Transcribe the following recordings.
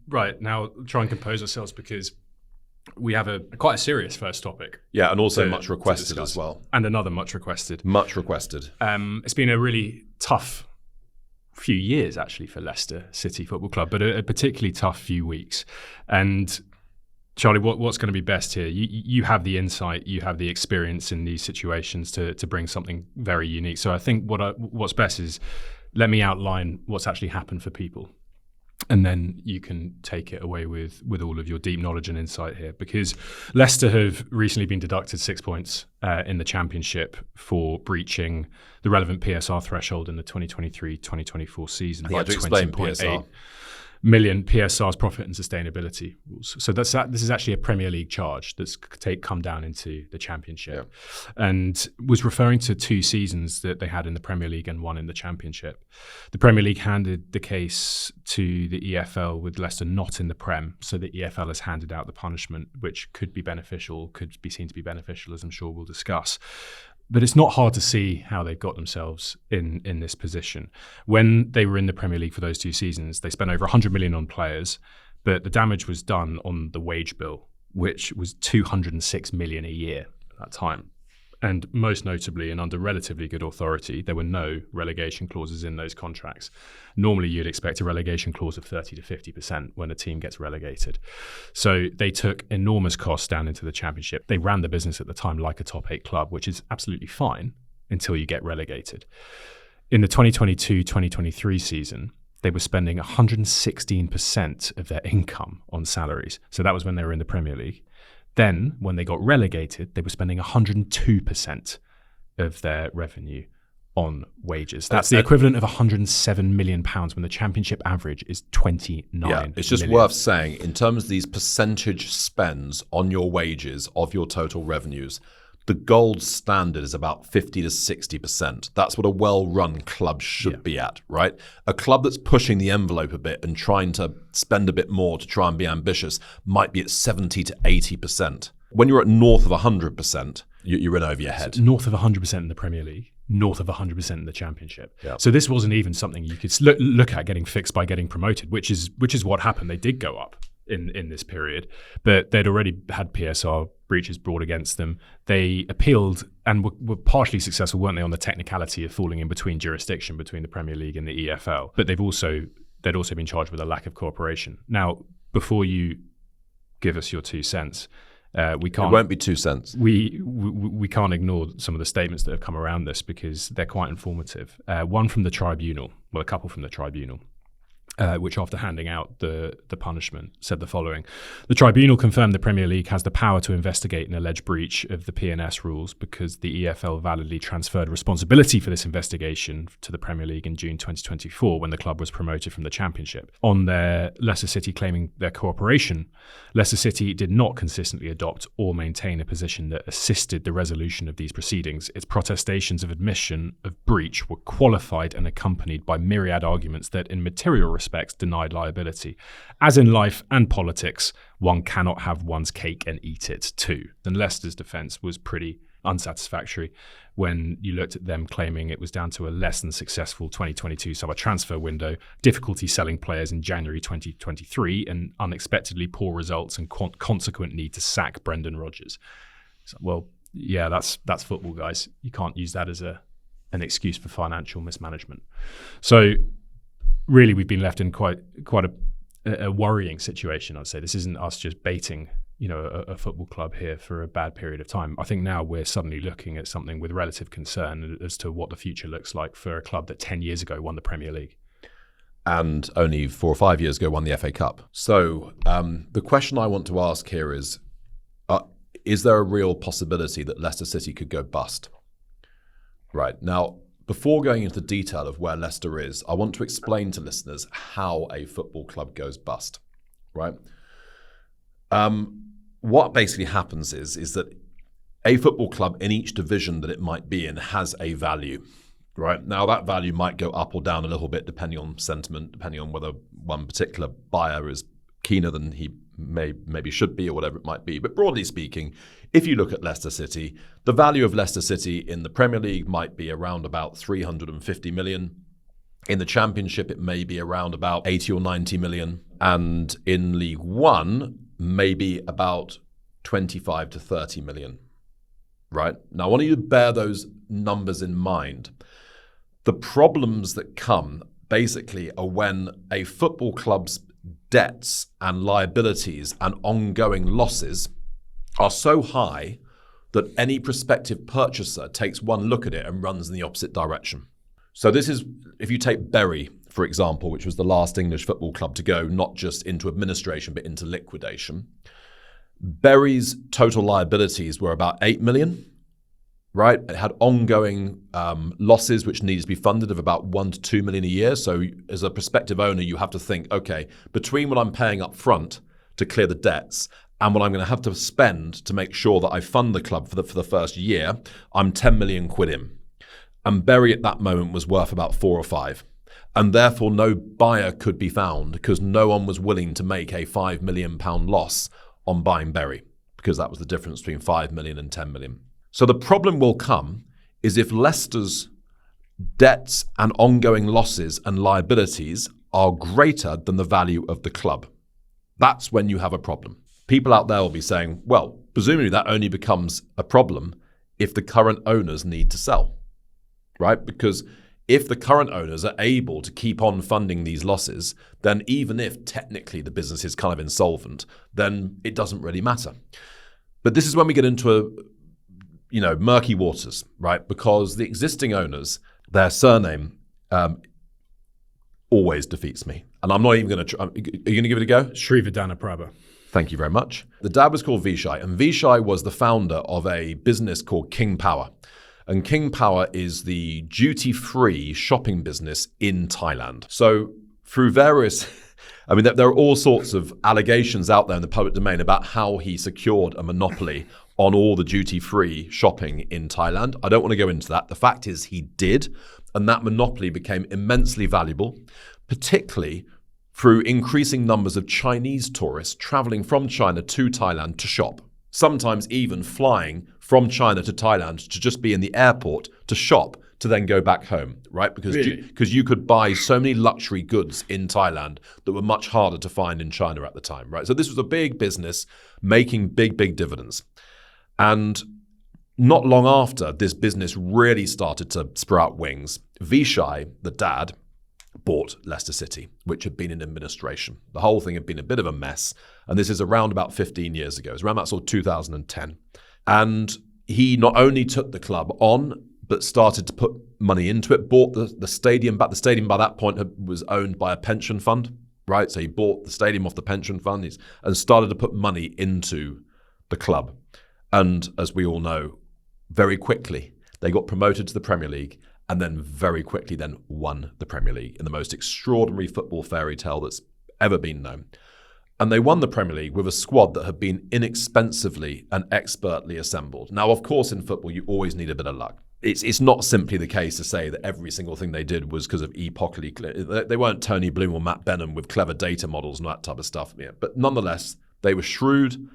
Right, now try and compose ourselves because we have quite a serious first topic. Yeah, and also much requested as well. And another much requested. Much requested. It's been a really tough few years, actually, for Leicester City Football Club, but a particularly tough few weeks. And Charlie, what's going to be best here? You have the insight, you have the experience in these situations to bring something very unique. So I think what's best is let me outline what's actually happened for people. And then you can take it away with all of your deep knowledge and insight here, because Leicester have recently been deducted 6 points in the Championship for breaching the relevant PSR threshold in the 2023-2024 season. I had to explain PSR. Million PSR's profit and sustainability rules. So this is actually a Premier League charge that's come down into the Championship, and was referring to 2 seasons that they had in the Premier League and 1 in the Championship. The Premier League handed the case to the EFL with Leicester not in the Prem, so the EFL has handed out the punishment, which could be beneficial, could be seen to be beneficial, as I'm sure we'll discuss. But it's not hard to see how they've got themselves in this position. When they were in the Premier League for those 2 seasons, they spent over 100 million on players, but the damage was done on the wage bill, which was 206 million a year at that time. And most notably, and under relatively good authority, there were no relegation clauses in those contracts. Normally, you'd expect a relegation clause of 30 to 50% when a team gets relegated. So they took enormous costs down into the Championship. They ran the business at the time like a top 8 club, which is absolutely fine until you get relegated. In the 2022-2023 season, they were spending 116% of their income on salaries. So that was when they were in the Premier League. Then, when they got relegated, they were spending 102% of their revenue on wages. That's the equivalent of £107 million when the Championship average is 29 Yeah, it's just worth saying, in terms of these percentage spends on your wages of your total revenues, the gold standard is about 50 to 60%. That's what a well-run club should be at, right? A club that's pushing the envelope a bit and trying to spend a bit more to try and be ambitious might be at 70 to 80%. When you're at north of 100%, you're in over your head. So north of 100% in the Premier League, north of 100% in the Championship. Yep. So this wasn't even something you could look at getting fixed by getting promoted, which is what happened. They did go up in this period, but they'd already had PSR breaches brought against them. They appealed and were partially successful, weren't they, on the technicality of falling in between jurisdiction between the Premier League and the EFL. But they'd also been charged with a lack of cooperation. Now, before you give us your 2 cents, we can't. It won't be 2 cents. We can't ignore some of the statements that have come around this because they're quite informative. One from the tribunal, well, a couple from the tribunal. Which, after handing out the punishment, said the following: the tribunal confirmed the Premier League has the power to investigate an alleged breach of the P&S rules because the EFL validly transferred responsibility for this investigation to the Premier League in June 2024 when the club was promoted from the Championship. On their Leicester City claiming their cooperation, Leicester City did not consistently adopt or maintain a position that assisted the resolution of these proceedings. Its protestations of admission of breach were qualified and accompanied by myriad arguments that, in material respects, denied liability. As in life and politics, one cannot have one's cake and eat it too. Then Leicester's defence was pretty unsatisfactory when you looked at them claiming it was down to a less than successful 2022 summer transfer window, difficulty selling players in January 2023, and unexpectedly poor results and consequent need to sack Brendan Rodgers. So, well, yeah, that's football, guys. You can't use that as an excuse for financial mismanagement. So really, we've been left in quite a worrying situation, I'd say. This isn't us just baiting, a football club here for a bad period of time. I think now we're suddenly looking at something with relative concern as to what the future looks like for a club that 10 years ago won the Premier League. And only 4 or 5 years ago won the FA Cup. So the question I want to ask here is there a real possibility that Leicester City could go bust? Right. Now, before going into the detail of where Leicester is, I want to explain to listeners how a football club goes bust, right? What basically happens is that a football club in each division that it might be in has a value, right? Now, that value might go up or down a little bit depending on sentiment, depending on whether one particular buyer is keener than he maybe should be or whatever it might be. But broadly speaking, if you look at Leicester City, the value of Leicester City in the Premier League might be around about 350 million. In the Championship, it may be around about 80 or 90 million. And in League One, maybe about 25 to 30 million, right? Now, I want you to bear those numbers in mind. The problems that come basically are when a football club's debts and liabilities and ongoing losses are so high that any prospective purchaser takes one look at it and runs in the opposite direction. So this is, if you take Bury, for example, which was the last English football club to go not just into administration but into liquidation. Bury's total liabilities were about 8 million, right? It had ongoing losses which needed to be funded of about 1 to 2 million a year. So as a prospective owner, you have to think, okay, between what I'm paying up front to clear the debts and what I'm going to have to spend to make sure that I fund the club for the first year, I'm 10 million quid in. And Bury at that moment was worth about 4 or 5. And therefore no buyer could be found because no one was willing to make a £5 million loss on buying Bury, because that was the difference between 5 million and 10 million. So the problem will come is if Leicester's debts and ongoing losses and liabilities are greater than the value of the club. That's when you have a problem. People out there will be saying, well, presumably that only becomes a problem if the current owners need to sell, right? Because if the current owners are able to keep on funding these losses, then even if technically the business is kind of insolvent, then it doesn't really matter. But this is when we get into murky waters, right? Because the existing owners, their surname always defeats me. And I'm not even going to... Are you going to give it a go? Shrivardhana Prabha. Thank you very much. The dad was called Vishai, and Vishai was the founder of a business called King Power. And King Power is the duty-free shopping business in Thailand. So through various... I mean, there are all sorts of allegations out there in the public domain about how he secured a monopoly on all the duty-free shopping in Thailand. I don't want to go into that. The fact is he did, and that monopoly became immensely valuable, particularly through increasing numbers of Chinese tourists traveling from China to Thailand to shop, sometimes even flying from China to Thailand to just be in the airport to shop, to then go back home, right? Because you could buy so many luxury goods in Thailand that were much harder to find in China at the time, right? So this was a big business making big, big dividends. And not long after this business really started to sprout wings, Vishai, the dad, bought Leicester City, which had been in administration. The whole thing had been a bit of a mess. And this is around about 15 years ago. It was around about sort of 2010. And he not only took the club on, but started to put money into it, bought the stadium back. The stadium by that point was owned by a pension fund, right? So he bought the stadium off the pension fund and started to put money into the club. And as we all know, very quickly, they got promoted to the Premier League and then very quickly then won the Premier League in the most extraordinary football fairy tale that's ever been known. And they won the Premier League with a squad that had been inexpensively and expertly assembled. Now, of course, in football, you always need a bit of luck. It's not simply the case to say that every single thing they did was because of epocally. They weren't Tony Bloom or Matt Benham with clever data models and that type of stuff. Yeah. But nonetheless, they were shrewd.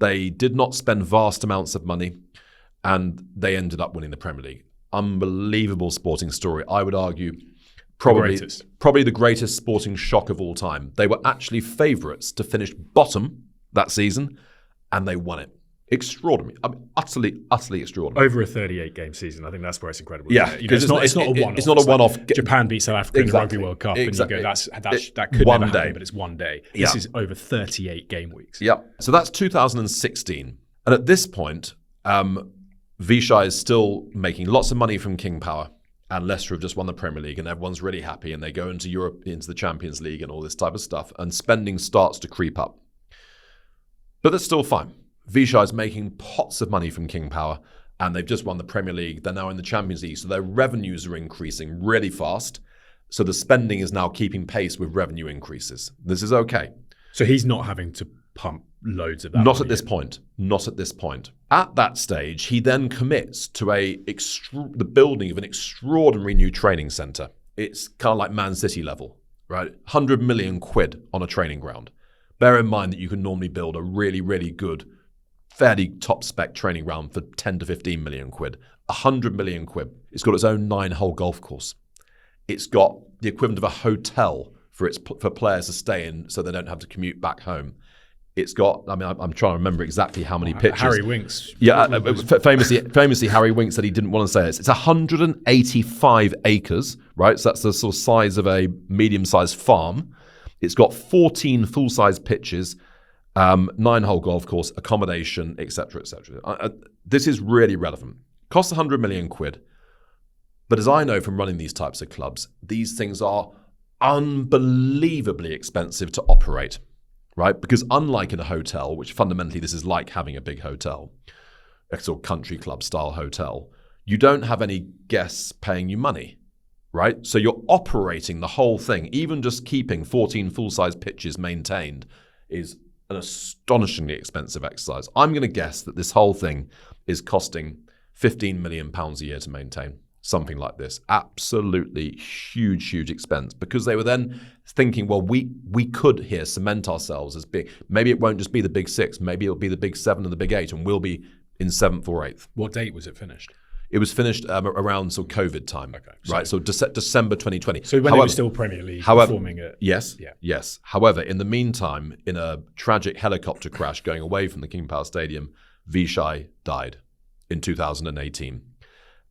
They did not spend vast amounts of money, and they ended up winning the Premier League. Unbelievable sporting story. I would argue probably the greatest sporting shock of all time. They were actually favourites to finish bottom that season, and they won it. Extraordinary. I mean, utterly extraordinary. Over a 38-game season. I think that's where it's incredible. Yeah, because it's not a one-off. It's not a one-off. Like Japan beat South Africa in the Rugby World Cup, and you go, that could never happen, but it's one day. This is over 38 game weeks. Yeah. So that's 2016. And at this point, Vishai is still making lots of money from King Power, and Leicester have just won the Premier League, and everyone's really happy, and they go into Europe, into the Champions League and all this type of stuff, and spending starts to creep up. But that's still fine. Vishai is making pots of money from King Power, and they've just won the Premier League. They're now in the Champions League, so their revenues are increasing really fast. So the spending is now keeping pace with revenue increases. This is okay. So he's not having to pump loads of that. Not at this point. Not at this point. At that stage, he then commits to the building of an extraordinary new training centre. It's kind of like Man City level, right? 100 million quid on a training ground. Bear in mind that you can normally build a really, really good, fairly top-spec training ground for 10 to 15 million quid. 100 million quid. It's got its own 9-hole golf course. It's got the equivalent of a hotel for players to stay in so they don't have to commute back home. It's got, I mean, I'm trying to remember exactly how many pitches. Harry Winks. Yeah, famously, Harry Winks said he didn't want to say this. It's 185 acres, right? So that's the sort of size of a medium-sized farm. It's got 14 full-size pitches, 9-hole golf course, accommodation, etc., etc. This is really relevant. Costs 100 million quid. But as I know from running these types of clubs, these things are unbelievably expensive to operate, right? Because unlike in a hotel, which fundamentally this is like having a big hotel, a sort of country club style hotel, you don't have any guests paying you money, right? So you're operating the whole thing. Even just keeping 14 full-size pitches maintained is an astonishingly expensive exercise. I'm going to guess that this whole thing is costing £15 million a year to maintain. Something like this. Absolutely huge expense, because they were then thinking, well, we could here cement ourselves as big. Maybe it won't just be the big 6, maybe it'll be the big 7 and the big 8, and we'll be in 7th or 8th. What date was it finished? It was finished around sort of COVID time, okay, right? So December 2020. So when it was still Premier League performing it. Yes, yeah. Yes. However, in the meantime, in a tragic helicopter crash going away from the King Power Stadium, Vichai died in 2018.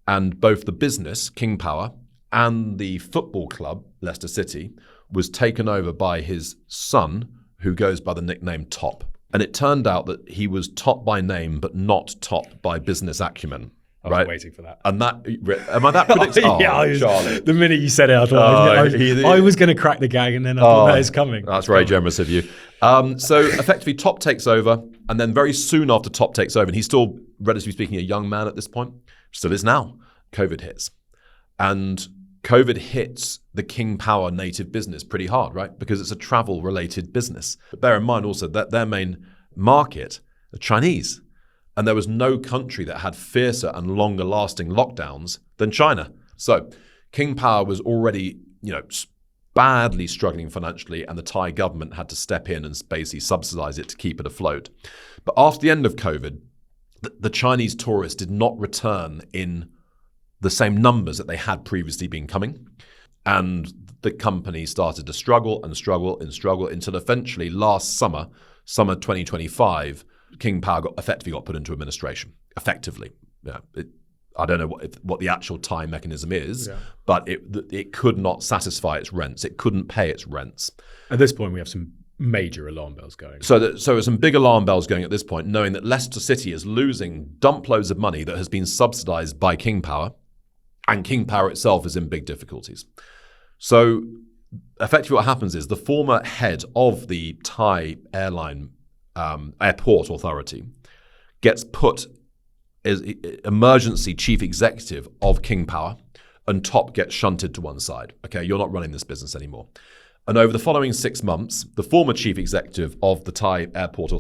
And both the business, King Power, and the football club, Leicester City, was taken over by his son, who goes by the nickname Top. And it turned out that he was top by name, but not top by business acumen. I was waiting for that. And that, am I that predictable? Yeah, Charlie. The minute you said it, I was going to crack the gag, and then I thought that is coming. That's very generous of you. So effectively, Top takes over, and then very soon after Top takes over, and he's still, relatively speaking, a young man at this point, still is now, COVID hits. And COVID hits the King Power native business pretty hard, right? Because it's a travel-related business. But bear in mind also that their main market are Chinese. And there was no country that had fiercer and longer-lasting lockdowns than China. So King Power was already, badly struggling financially, and the Thai government had to step in and basically subsidize it to keep it afloat. But after the end of COVID, the Chinese tourists did not return in the same numbers that they had previously been coming. And the company started to struggle until eventually last summer 2025, King Power effectively got put into administration. Effectively. Yeah, I don't know what the actual Thai mechanism is, but it could not satisfy its rents. It couldn't pay its rents. At this point, we have some major alarm bells going. So there's some big alarm bells going at this point, knowing that Leicester City is losing dump loads of money that has been subsidised by King Power, and King Power itself is in big difficulties. So effectively what happens is the former head of the Thai airline airport authority gets put as emergency chief executive of King Power, and Top gets shunted to one side. Okay, you're not running this business anymore. And over the following 6 months, the former chief executive of the Thai airport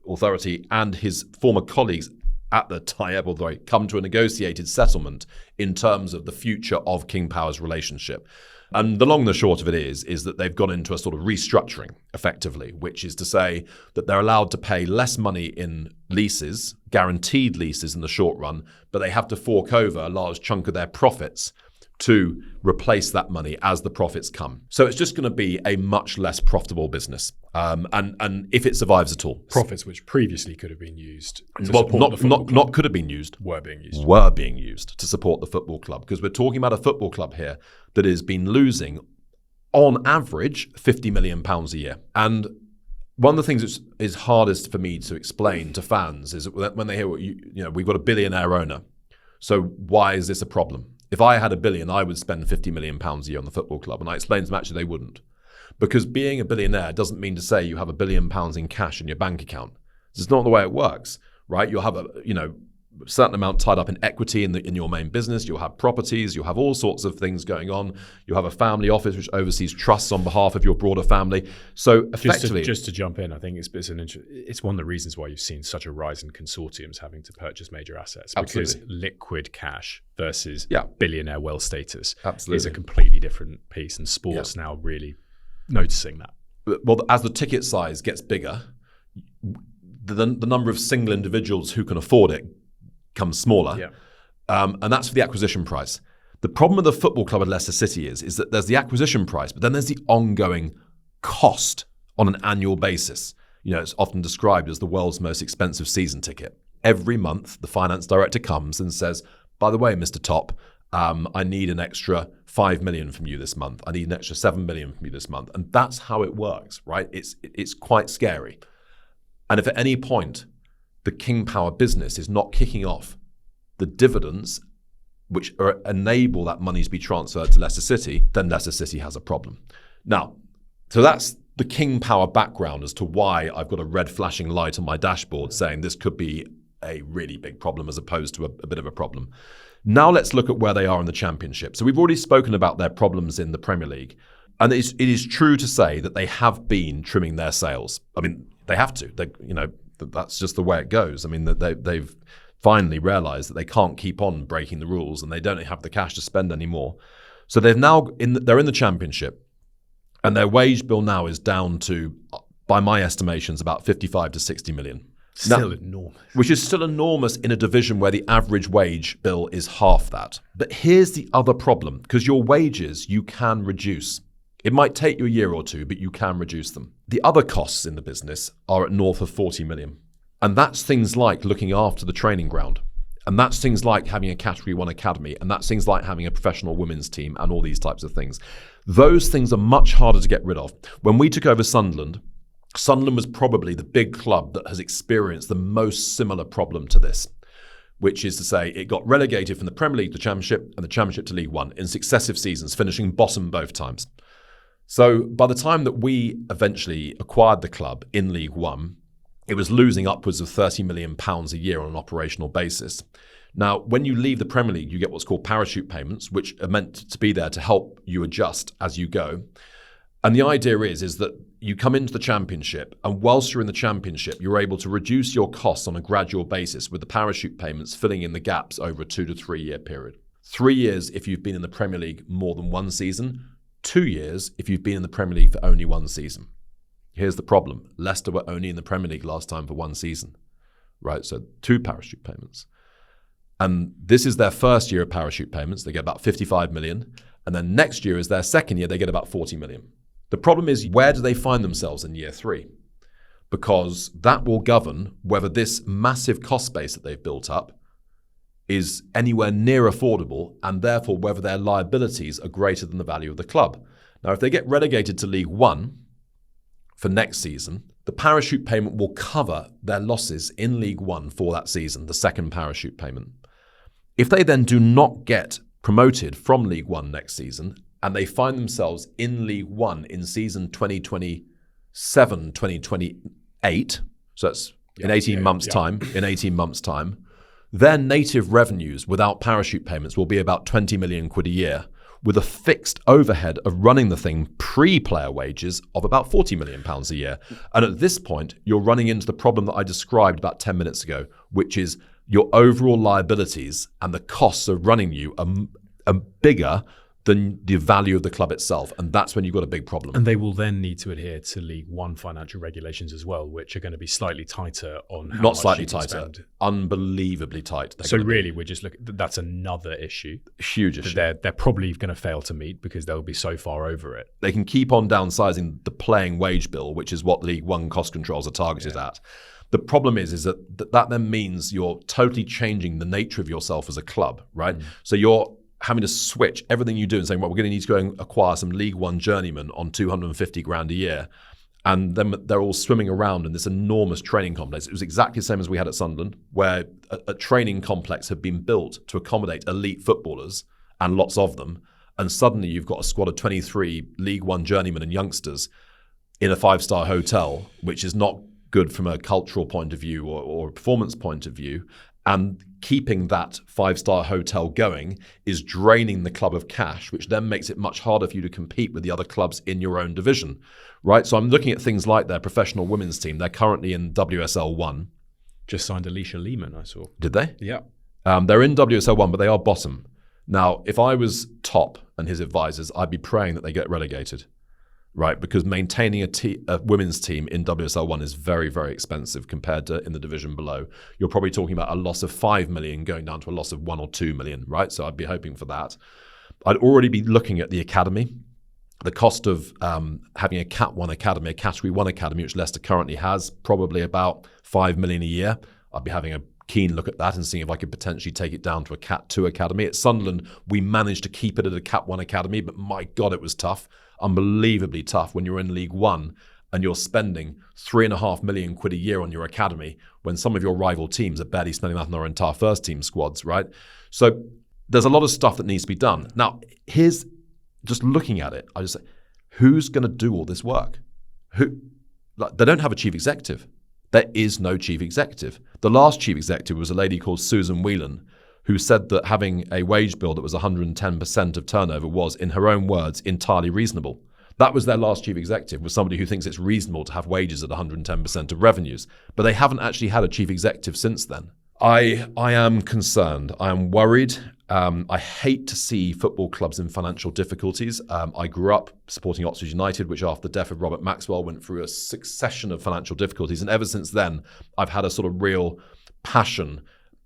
authority and his former colleagues at the Thai airport authority come to a negotiated settlement in terms of the future of King Power's relationship. And the long and the short of it is that they've gone into a sort of restructuring, effectively, which is to say that they're allowed to pay less money in leases, guaranteed leases in the short run, but they have to fork over a large chunk of their profits to replace that money as the profits come. So it's just going to be a much less profitable business. And if it survives at all. Profits which previously could have been used to well, support the football club. Not could have been used. Were being used to support the football club. Because we're talking about a football club here that has been losing, on average, £50 million a year. And one of the things that is hardest for me to explain to fans is when they hear, we've got a billionaire owner. So why is this a problem? If I had £1 billion, I would spend £50 million a year on the football club. And I explained to them, actually, they wouldn't. Because being a billionaire doesn't mean to say you have £1 billion in cash in your bank account. This is not the way it works, right? You'll have a certain amount tied up in equity in your main business. You'll have properties. You'll have all sorts of things going on. You'll have a family office which oversees trusts on behalf of your broader family. So effectively, just to jump in, I think it's one of the reasons why you've seen such a rise in consortiums having to purchase major assets. Absolutely. Because liquid cash versus billionaire wealth status is a completely different piece, and sports now really noticing that. Well, as the ticket size gets bigger, the number of single individuals who can afford it comes smaller. And that's for the acquisition price. The problem with the football club at Leicester City is that there's the acquisition price, but then there's the ongoing cost on an annual basis. It's often described as the world's most expensive season ticket. Every month, the finance director comes and says, by the way, Mr. Top, I need an extra 5 million from you this month. I need an extra 7 million from you this month. And that's how it works, right? It's quite scary. And if at any point the King Power business is not kicking off the dividends which enable that money to be transferred to Leicester City, then Leicester City has a problem. Now, so that's the King Power background as to why I've got a red flashing light on my dashboard saying this could be a really big problem as opposed to a bit of a problem. Now let's look at where they are in the Championship. So we've already spoken about their problems in the Premier League. And it is true to say that they have been trimming their sails. I mean, they have to. That's just the way it goes. I mean, they've finally realised that they can't keep on breaking the rules and they don't have the cash to spend anymore. So they're in the Championship. And their wage bill now is down to, by my estimations, about 55 to 60 million. Still enormous. Which is still enormous in a division where the average wage bill is half that. But here's the other problem, because your wages you can reduce. It might take you a year or two, but you can reduce them. The other costs in the business are at north of 40 million. And that's things like looking after the training ground. And that's things like having a Category 1 academy. And that's things like having a professional women's team and all these types of things. Those things are much harder to get rid of. When we took over Sunderland was probably the big club that has experienced the most similar problem to this, which is to say it got relegated from the Premier League to the Championship and the Championship to League One in successive seasons, finishing bottom both times. So by the time that we eventually acquired the club in League One, it was losing upwards of £30 million a year on an operational basis. Now, when you leave the Premier League, you get what's called parachute payments, which are meant to be there to help you adjust as you go. And the idea is that you come into the Championship, and whilst you're in the Championship, you're able to reduce your costs on a gradual basis with the parachute payments filling in the gaps over a 2 to 3 year period. 3 years if you've been in the Premier League more than one season, 2 years if you've been in the Premier League for only one season. Here's the problem. Leicester were only in the Premier League last time for one season, right? So 2 parachute payments. And this is their first year of parachute payments. They get about 55 million. And then next year is their second year. They get about 40 million. The problem is, where do they find themselves in year 3? Because that will govern whether this massive cost base that they've built up is anywhere near affordable, and therefore whether their liabilities are greater than the value of the club. Now, if they get relegated to League One for next season, the parachute payment will cover their losses in League One for that season, the second parachute payment. If they then do not get promoted from League One next season, and they find themselves in League One in season 2027, 2028, so that's in 18 months' time, their native revenues without parachute payments will be about 20 million quid a year, with a fixed overhead of running the thing pre-player wages of about 40 million pounds a year. And at this point, you're running into the problem that I described about 10 minutes ago, which is your overall liabilities and the costs of running you are bigger than the value of the club itself. And that's when you've got a big problem. And they will then need to adhere to League One financial regulations as well, which are going to be slightly tighter on how Not much slightly you can tighter, spend. Unbelievably tight. So really, we're just looking, that's another issue. Huge issue. They're probably going to fail to meet because they'll be so far over it. They can keep on downsizing the playing wage bill, which is what League One cost controls are targeted at. The problem is that then means you're totally changing the nature of yourself as a club, right? So you're having to switch everything you do and saying, well, we're going to need to go and acquire some League One journeymen on 250 grand a year. And then they're all swimming around in this enormous training complex. It was exactly the same as we had at Sunderland, where a training complex had been built to accommodate elite footballers and lots of them. And suddenly you've got a squad of 23 League One journeymen and youngsters in a 5-star hotel, which is not good from a cultural point of view or a performance point of view. And keeping that 5-star hotel going is draining the club of cash, which then makes it much harder for you to compete with the other clubs in your own division, right? So I'm looking at things like their professional women's team. They're currently in WSL 1. Just signed Alicia Lehman, I saw. Did they? Yeah. They're in WSL 1, but they are bottom. Now, if I was Top and his advisors, I'd be praying that they get relegated, right? Because maintaining a women's team in WSL 1 is very, very expensive compared to in the division below. You're probably talking about a loss of 5 million going down to a loss of 1 or 2 million, right? So I'd be hoping for that. I'd already be looking at the academy. The cost of having a Cat 1 academy, a Category 1 academy, which Leicester currently has, probably about $5 million a year. I'd be having a keen look at that and seeing if I could potentially take it down to a Cat 2 academy. At Sunderland, we managed to keep it at a Cat 1 academy, but my God, it was tough. Unbelievably tough when you're in League One and you're spending £3.5 million a year on your academy when some of your rival teams are barely spending that on their entire first team squads, right? So there's a lot of stuff that needs to be done. Now, here's just looking at it, I just say, who's going to do all this work? They don't have a chief executive. There is no chief executive. The last chief executive was a lady called Susan Whelan, who said that having a wage bill that was 110% of turnover was, in her own words, entirely reasonable. That was their last chief executive, was somebody who thinks it's reasonable to have wages at 110% of revenues. But they haven't actually had a chief executive since then. I am concerned. I am worried. I hate to see football clubs in financial difficulties. I grew up supporting Oxford United, which after the death of Robert Maxwell went through a succession of financial difficulties. And ever since then, I've had a sort of real passion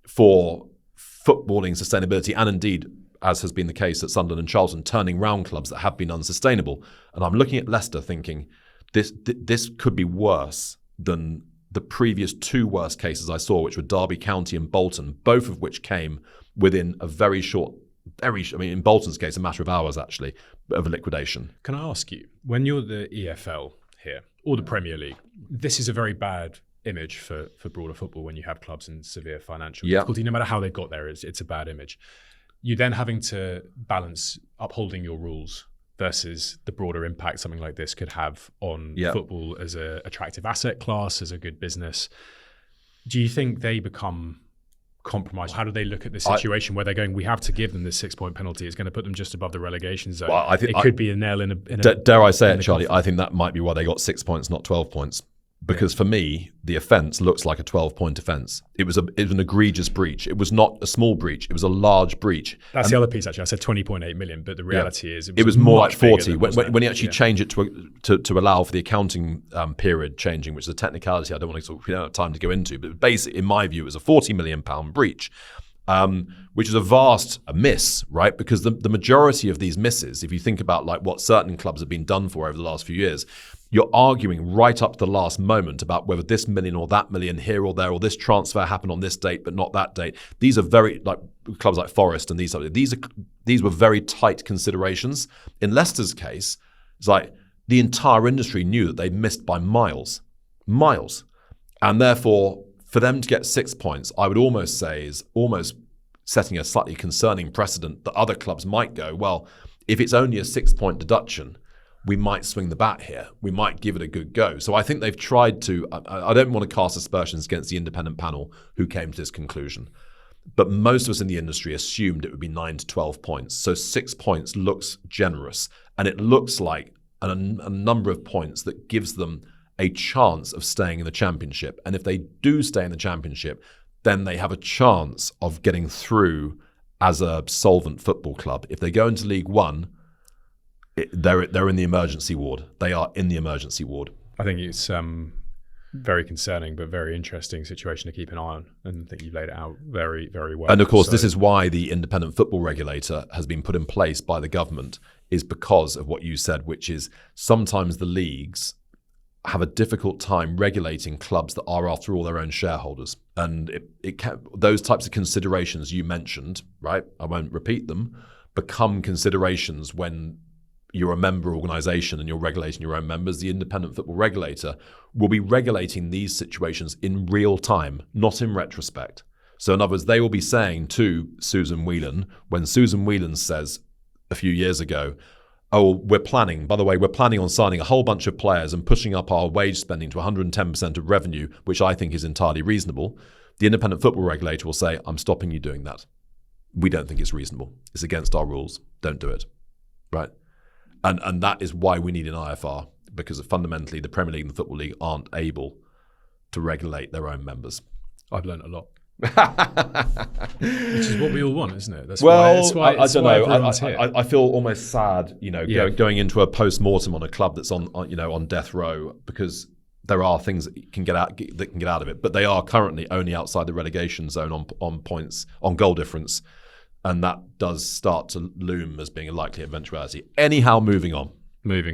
for footballing sustainability and indeed, as has been the case at Sunderland and Charlton, turning round clubs that have been unsustainable. And I'm looking at Leicester thinking, this could be worse than the previous two worst cases I saw, which were Derby County and Bolton, both of which came within a very short, in Bolton's case, a matter of hours, actually, of a liquidation. Can I ask you, when you're the EFL here, or the Premier League, this is a very bad image for broader football when you have clubs in severe financial difficulty. No matter how they got there, it's a bad image. You then having to balance upholding your rules versus the broader impact something like this could have on football as an attractive asset class, as a good business. Do you think they become compromised? How do they look at the situation where they're going, we have to give them this 6-point penalty? It's going to put them just above the relegation zone. Well, I think it could be a nail in a dare I say it, Charlie, I think that might be why they got 6 points, not 12 points. Because for me, the offence looks like a 12-point offence. It was an egregious breach. It was not a small breach. It was a large breach. That's the other piece, actually. I said 20.8 million, but the reality is it was more like 40. When you actually change it to allow for the accounting period changing, which is a technicality I don't want to we don't have time to go into, but basically, in my view, it was a £40 million breach, which is a vast miss, right? Because the majority of these misses, if you think about like what certain clubs have been done for over the last few years, you're arguing right up to the last moment about whether this million or that million here or there, or this transfer happened on this date but not that date. These are very, like clubs like Forest and these were very tight considerations. In Leicester's case, it's like the entire industry knew that they'd missed by miles. And therefore, for them to get 6 points, I would almost say is almost setting a slightly concerning precedent that other clubs might go, well, if it's only a 6-point deduction, we might swing the bat here. We might give it a good go. So I think they've tried to, I don't want to cast aspersions against the independent panel who came to this conclusion, but most of us in the industry assumed it would be 9 to 12 points. So 6 points looks generous, and it looks like a number of points that gives them a chance of staying in the Championship. And if they do stay in the Championship, then they have a chance of getting through as a solvent football club. If they go into League One, they're in the emergency ward. They are in the emergency ward. I think it's very concerning, but very interesting situation to keep an eye on. And I think you've laid it out very, very well. And of course, this is why the independent football regulator has been put in place by the government, is because of what you said, which is sometimes the leagues have a difficult time regulating clubs that are, after all, their own shareholders. And those types of considerations you mentioned, right, I won't repeat them, become considerations when you're a member organisation and you're regulating your own members. The independent football regulator will be regulating these situations in real time, not in retrospect. So in other words, they will be saying to Susan Whelan, when Susan Whelan says a few years ago, oh, we're planning on signing a whole bunch of players and pushing up our wage spending to 110% of revenue, which I think is entirely reasonable, the independent football regulator will say, I'm stopping you doing that. We don't think it's reasonable. It's against our rules. Don't do it. Right? And that is why we need an IFR, because fundamentally the Premier League and the Football League aren't able to regulate their own members. I've learned a lot. Which is what we all want, isn't it? I don't know. I feel almost sad, going into a post-mortem on a club that's on death row, because there are things that can get out of it, but they are currently only outside the relegation zone on points, on goal difference. And that does start to loom as being a likely eventuality. Anyhow, moving on. Moving